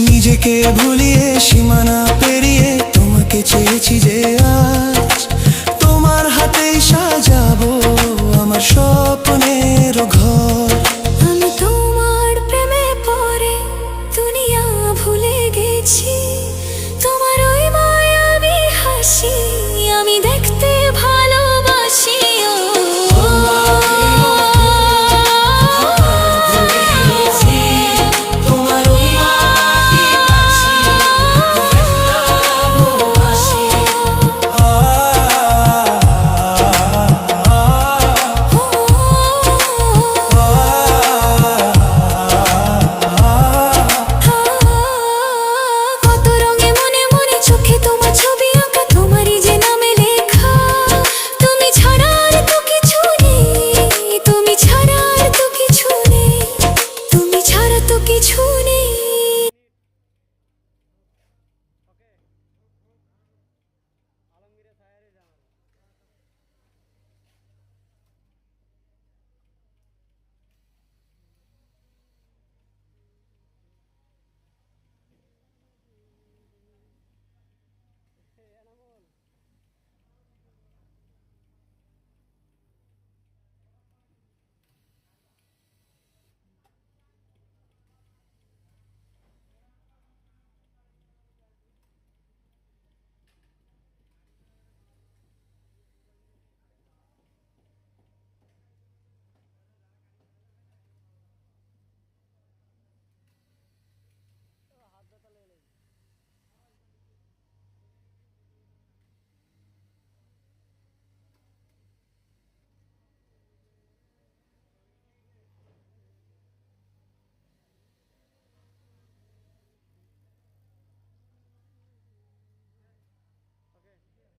নিজেকে ভুলিয়ে সীমানা পেরিয়ে তোমাকে চেয়েছি যে আজ তোমার হাতেই সাজাবো আমার স্বপ্নের ঘর। আমি তোমার প্রেমে পড়ে দুনিয়া ভুলে গেছি।